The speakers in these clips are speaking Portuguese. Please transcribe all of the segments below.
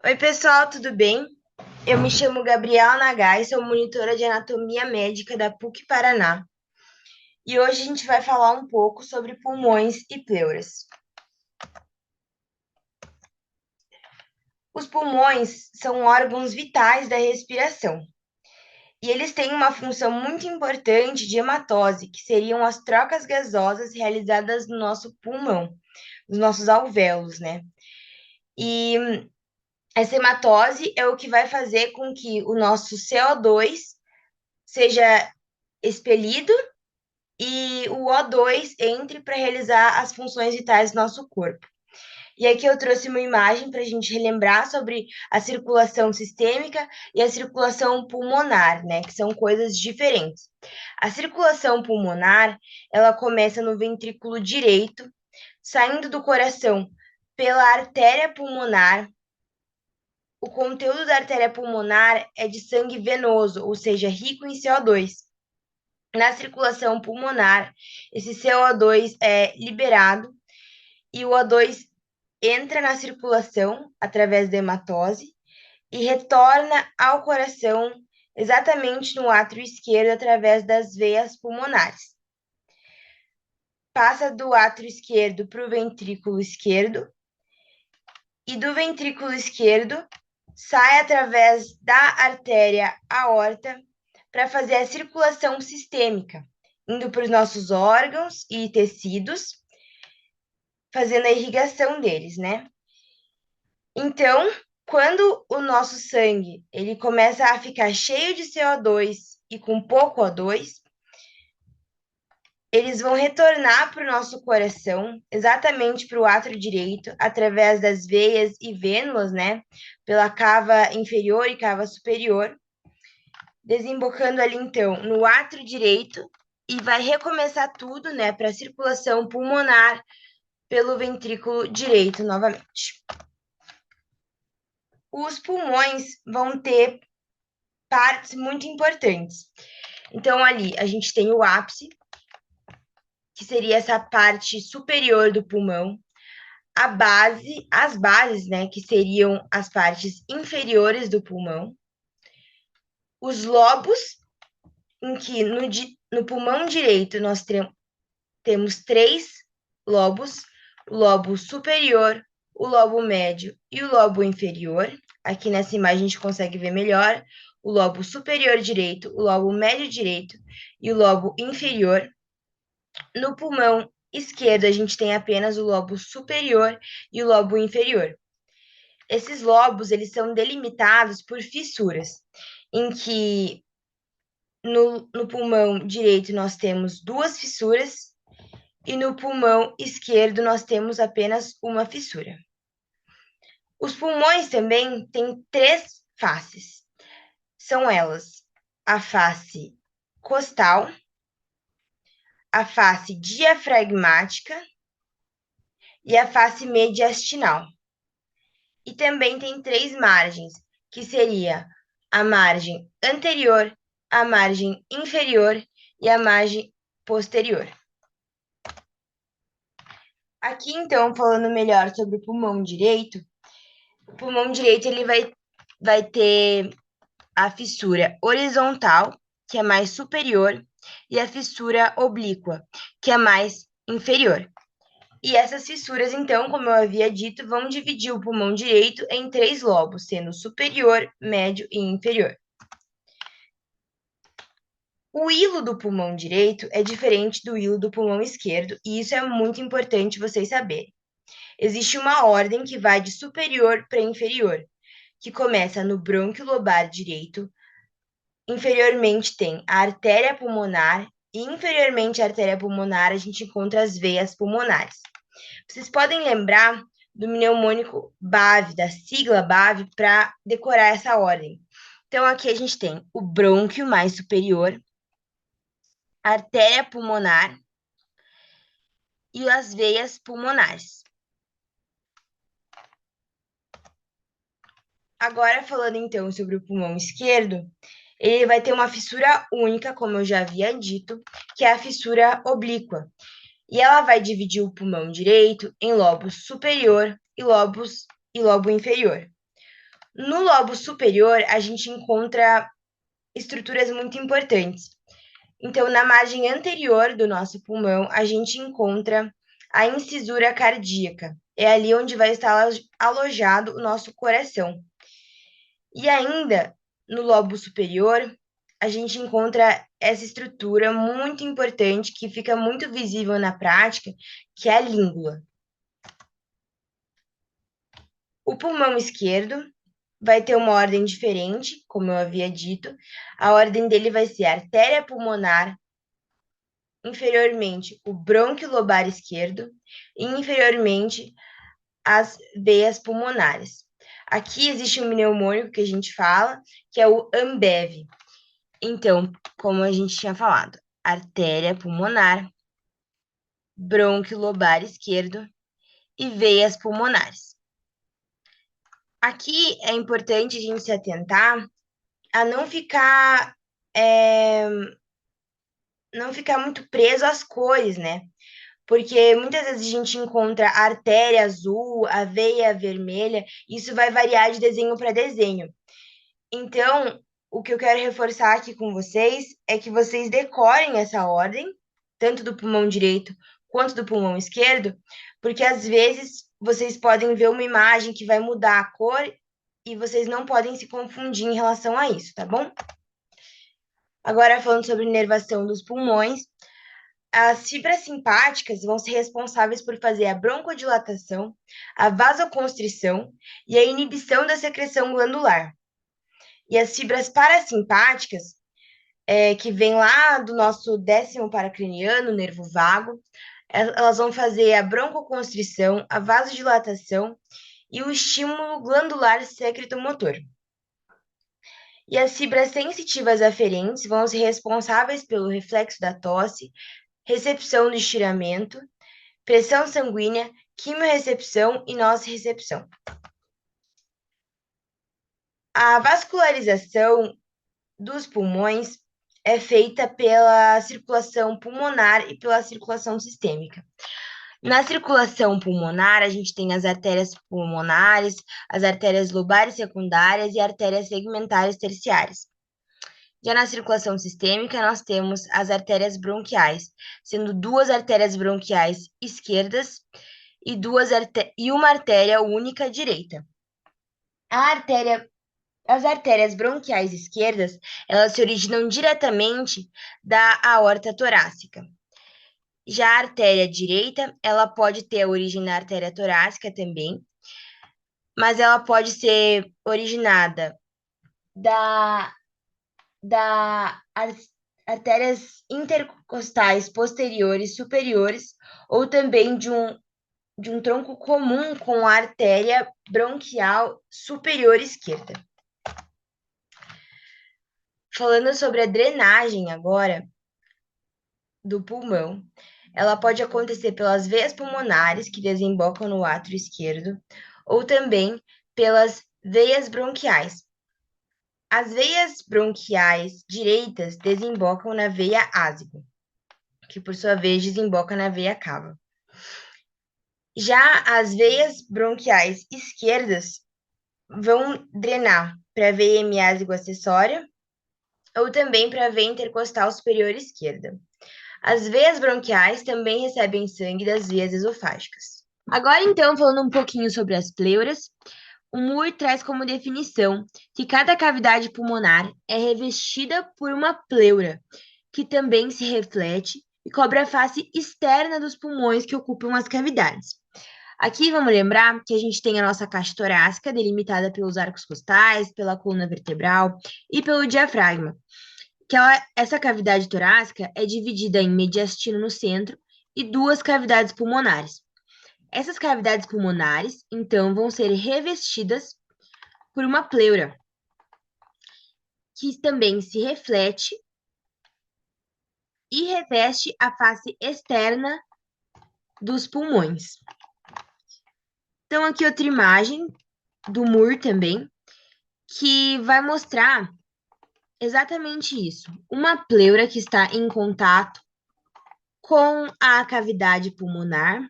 Oi, pessoal, tudo bem? Eu me chamo Gabriela Nagai, sou monitora de anatomia médica da PUC Paraná. E hoje a gente vai falar um pouco sobre pulmões e pleuras. Os pulmões são órgãos vitais da respiração. E eles têm uma função muito importante de hematose, que seriam as trocas gasosas realizadas no nosso pulmão, nos nossos alvéolos, né? E essa hematose é o que vai fazer com que o nosso CO2 seja expelido e o O2 entre para realizar as funções vitais do nosso corpo. E aqui eu trouxe uma imagem para a gente relembrar sobre a circulação sistêmica e a circulação pulmonar, né? Que são coisas diferentes. A circulação pulmonar, ela começa no ventrículo direito, saindo do coração pela artéria pulmonar. O conteúdo da artéria pulmonar é de sangue venoso, ou seja, rico em CO2. Na circulação pulmonar, esse CO2 é liberado e o O2 entra na circulação através da hematose e retorna ao coração exatamente no átrio esquerdo através das veias pulmonares. Passa do átrio esquerdo para o ventrículo esquerdo e do ventrículo esquerdo sai através da artéria aorta para fazer a circulação sistêmica, indo para os nossos órgãos e tecidos, fazendo a irrigação deles, né? Então, quando o nosso sangue ele começa a ficar cheio de CO2 e com pouco O2, eles vão retornar para o nosso coração, exatamente para o átrio direito, através das veias e vênulas, né? Pela cava inferior e cava superior, desembocando ali então no átrio direito e vai recomeçar tudo, né, para a circulação pulmonar pelo ventrículo direito novamente. Os pulmões vão ter partes muito importantes. Então, ali a gente tem o ápice, que seria essa parte superior do pulmão, a base, as bases, né, que seriam as partes inferiores do pulmão, os lobos, em que no pulmão direito nós temos três lobos: o lobo superior, o lobo médio e o lobo inferior. Aqui nessa imagem a gente consegue ver melhor o lobo superior direito, o lobo médio direito e o lobo inferior. No pulmão esquerdo, a gente tem apenas o lobo superior e o lobo inferior. Esses lobos, eles são delimitados por fissuras, em que no pulmão direito nós temos duas fissuras e no pulmão esquerdo nós temos apenas uma fissura. Os pulmões também têm três faces. São elas a face costal, a face diafragmática e a face mediastinal. E também tem três margens, que seria a margem anterior, a margem inferior e a margem posterior. Aqui, então, falando melhor sobre o pulmão direito ele vai ter a fissura horizontal, que é mais superior, e a fissura oblíqua, que é mais inferior. E essas fissuras, então, como eu havia dito, vão dividir o pulmão direito em três lobos, sendo superior, médio e inferior. O hilo do pulmão direito é diferente do hilo do pulmão esquerdo, e isso é muito importante vocês saberem. Existe uma ordem que vai de superior para inferior, que começa no brônquio lobar direito, inferiormente tem a artéria pulmonar, e inferiormente à artéria pulmonar a gente encontra as veias pulmonares. Vocês podem lembrar do mnemônico BAV, da sigla BAV, para decorar essa ordem. Então, aqui a gente tem o brônquio mais superior, a artéria pulmonar e as veias pulmonares. Agora, falando então sobre o pulmão esquerdo, ele vai ter uma fissura única, como eu já havia dito, que é a fissura oblíqua. E ela vai dividir o pulmão direito em lobo superior e lobo inferior. No lobo superior, a gente encontra estruturas muito importantes. Então, na margem anterior do nosso pulmão, a gente encontra a incisura cardíaca. É ali onde vai estar alojado o nosso coração. E ainda, no lobo superior, a gente encontra essa estrutura muito importante que fica muito visível na prática, que é a língula. O pulmão esquerdo vai ter uma ordem diferente, como eu havia dito. A ordem dele vai ser artéria pulmonar, inferiormente o brônquio lobar esquerdo e inferiormente as veias pulmonares. Aqui existe um mnemônico que a gente fala, que é o Ambev. Então, como a gente tinha falado, artéria pulmonar, brônquio lobar esquerdo e veias pulmonares. Aqui é importante a gente se atentar a não ficar muito preso às cores, né? Porque muitas vezes a gente encontra a artéria azul, a veia vermelha, isso vai variar de desenho para desenho. Então, o que eu quero reforçar aqui com vocês é que vocês decorem essa ordem, tanto do pulmão direito quanto do pulmão esquerdo, porque às vezes vocês podem ver uma imagem que vai mudar a cor e vocês não podem se confundir em relação a isso, tá bom? Agora, falando sobre inervação dos pulmões, as fibras simpáticas vão ser responsáveis por fazer a broncodilatação, a vasoconstrição e a inibição da secreção glandular. E as fibras parasimpáticas, que vêm lá do nosso 10º paracraniano, nervo vago, elas vão fazer a broncoconstrição, a vasodilatação e o estímulo glandular secretomotor. E as fibras sensitivas aferentes vão ser responsáveis pelo reflexo da tosse, recepção do estiramento, pressão sanguínea, quimiorrecepção e nocicepção. A vascularização dos pulmões é feita pela circulação pulmonar e pela circulação sistêmica. Na circulação pulmonar, a gente tem as artérias pulmonares, as artérias lobares secundárias e artérias segmentares terciárias. Já na circulação sistêmica, nós temos as artérias bronquiais, sendo 2 artérias bronquiais esquerdas e uma artéria única direita. As artérias bronquiais esquerdas, elas se originam diretamente da aorta torácica. Já a artéria direita, ela pode ter a origem na artéria torácica também, mas ela pode ser originada da artérias intercostais posteriores superiores ou também de um tronco comum com a artéria bronquial superior esquerda. Falando sobre a drenagem agora do pulmão, ela pode acontecer pelas veias pulmonares que desembocam no átrio esquerdo ou também pelas veias bronquiais. As veias bronquiais direitas desembocam na veia ásico, que por sua vez desemboca na veia cava. Já as veias bronquiais esquerdas vão drenar para a veia hemiásico acessória ou também para a veia intercostal superior esquerda. As veias bronquiais também recebem sangue das veias esofágicas. Agora, então, falando um pouquinho sobre as pleuras, o Moore traz como definição que cada cavidade pulmonar é revestida por uma pleura, que também se reflete e cobre a face externa dos pulmões que ocupam as cavidades. Aqui vamos lembrar que a gente tem a nossa caixa torácica, delimitada pelos arcos costais, pela coluna vertebral e pelo diafragma. Essa cavidade torácica é dividida em mediastino no centro e 2 cavidades pulmonares. Essas cavidades pulmonares, então, vão ser revestidas por uma pleura, que também se reflete e reveste a face externa dos pulmões. Então, aqui outra imagem do Moore também, que vai mostrar exatamente isso. Uma pleura que está em contato com a cavidade pulmonar.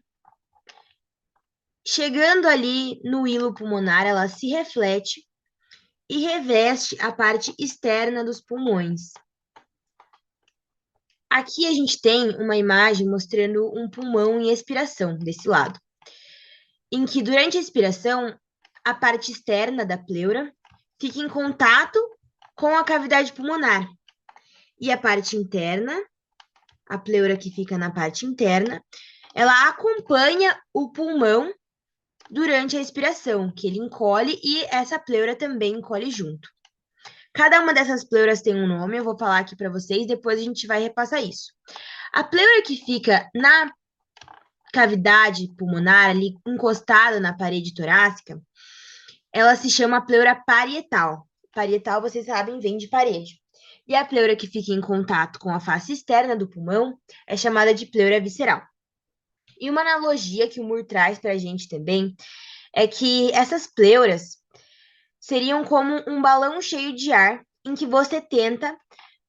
Chegando ali no hilo pulmonar, ela se reflete e reveste a parte externa dos pulmões. Aqui a gente tem uma imagem mostrando um pulmão em expiração, desse lado, em que durante a expiração, a parte externa da pleura fica em contato com a cavidade pulmonar. E a parte interna, a pleura que fica na parte interna, ela acompanha o pulmão durante a expiração, que ele encolhe e essa pleura também encolhe junto. Cada uma dessas pleuras tem um nome, eu vou falar aqui para vocês, depois a gente vai repassar isso. A pleura que fica na cavidade pulmonar, ali encostada na parede torácica, ela se chama pleura parietal. Parietal, vocês sabem, vem de parede. E a pleura que fica em contato com a face externa do pulmão é chamada de pleura visceral. E uma analogia que o Moore traz para a gente também é que essas pleuras seriam como um balão cheio de ar em que você tenta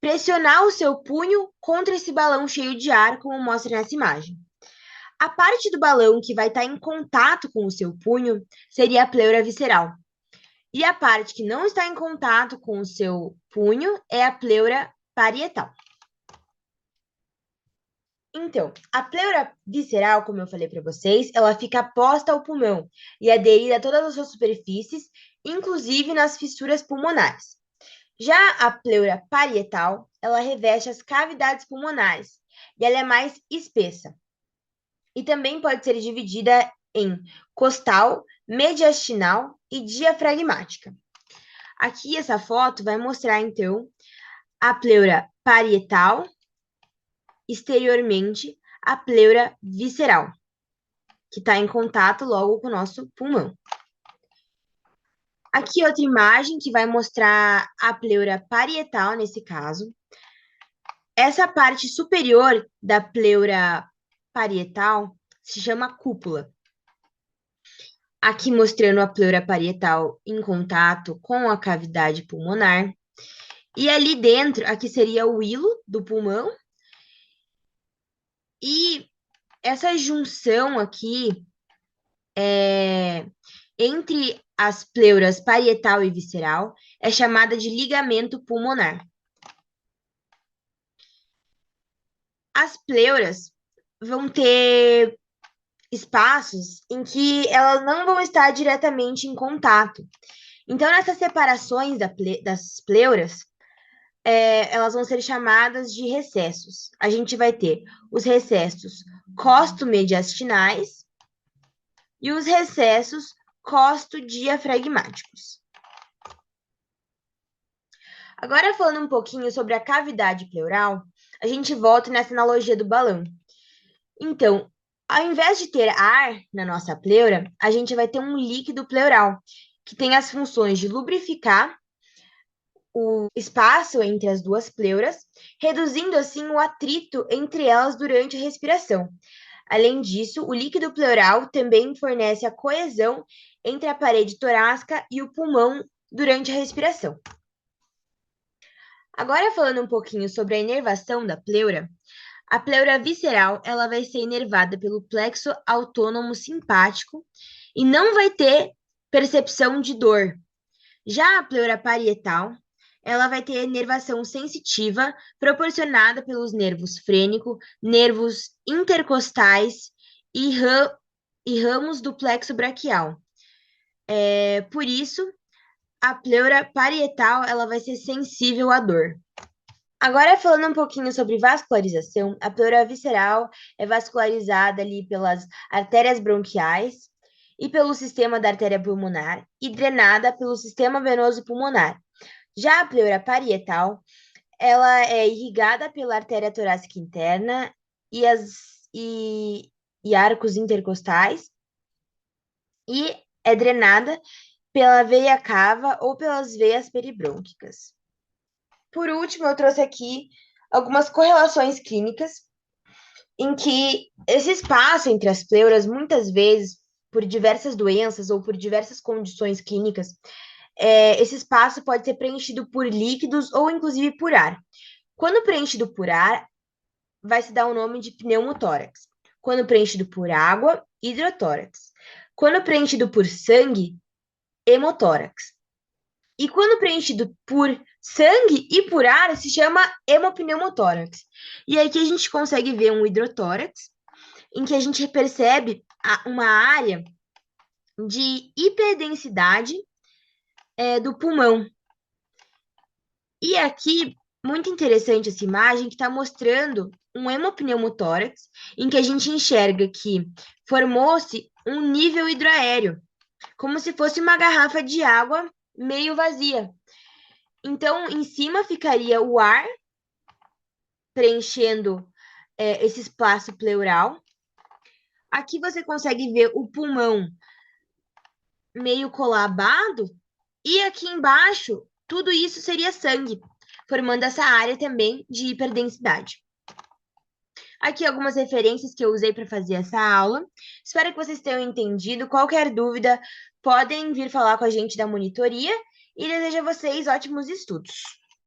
pressionar o seu punho contra esse balão cheio de ar, como mostra nessa imagem. A parte do balão que vai estar em contato com o seu punho seria a pleura visceral. E a parte que não está em contato com o seu punho é a pleura parietal. Então, a pleura visceral, como eu falei para vocês, ela fica posta ao pulmão e aderida a todas as suas superfícies, inclusive nas fissuras pulmonares. Já a pleura parietal, ela reveste as cavidades pulmonares e ela é mais espessa. E também pode ser dividida em costal, mediastinal e diafragmática. Aqui essa foto vai mostrar então a pleura parietal, exteriormente a pleura visceral, que está em contato logo com o nosso pulmão. Aqui outra imagem que vai mostrar a pleura parietal nesse caso. Essa parte superior da pleura parietal se chama cúpula. Aqui mostrando a pleura parietal em contato com a cavidade pulmonar. E ali dentro, aqui seria o hilo do pulmão. E essa junção aqui entre as pleuras parietal e visceral é chamada de ligamento pulmonar. As pleuras vão ter espaços em que elas não vão estar diretamente em contato. Então, nessas separações das pleuras, elas vão ser chamadas de recessos. A gente vai ter os recessos costomediastinais e os recessos costodiafragmáticos. Agora, falando um pouquinho sobre a cavidade pleural, a gente volta nessa analogia do balão. Então, ao invés de ter ar na nossa pleura, a gente vai ter um líquido pleural, que tem as funções de lubrificar o espaço entre as duas pleuras, reduzindo assim o atrito entre elas durante a respiração. Além disso, o líquido pleural também fornece a coesão entre a parede torácica e o pulmão durante a respiração. Agora, falando um pouquinho sobre a inervação da pleura, a pleura visceral ela vai ser inervada pelo plexo autônomo simpático e não vai ter percepção de dor. Já a pleura parietal, ela vai ter inervação sensitiva proporcionada pelos nervos frênico, nervos intercostais e ramos do plexo braquial. Por isso, a pleura parietal ela vai ser sensível à dor. Agora, falando um pouquinho sobre vascularização, a pleura visceral é vascularizada ali pelas artérias bronquiais e pelo sistema da artéria pulmonar e drenada pelo sistema venoso pulmonar. Já a pleura parietal, ela é irrigada pela artéria torácica interna e arcos intercostais e é drenada pela veia cava ou pelas veias peribrônquicas. Por último, eu trouxe aqui algumas correlações clínicas em que esse espaço entre as pleuras, muitas vezes, por diversas doenças ou por diversas condições clínicas, esse espaço pode ser preenchido por líquidos ou inclusive por ar. Quando preenchido por ar, vai se dar o nome de pneumotórax. Quando preenchido por água, hidrotórax. Quando preenchido por sangue, hemotórax. E quando preenchido por sangue e por ar, se chama hemopneumotórax. E aí que a gente consegue ver um hidrotórax, em que a gente percebe uma área de hiperdensidade do pulmão. E aqui, muito interessante essa imagem, que está mostrando um hemopneumotórax, em que a gente enxerga que formou-se um nível hidroaéreo, como se fosse uma garrafa de água meio vazia. Então, em cima ficaria o ar preenchendo esse espaço pleural. Aqui você consegue ver o pulmão meio colabado, e aqui embaixo, tudo isso seria sangue, formando essa área também de hiperdensidade. Aqui algumas referências que eu usei para fazer essa aula. Espero que vocês tenham entendido. Qualquer dúvida, podem vir falar com a gente da monitoria e desejo a vocês ótimos estudos.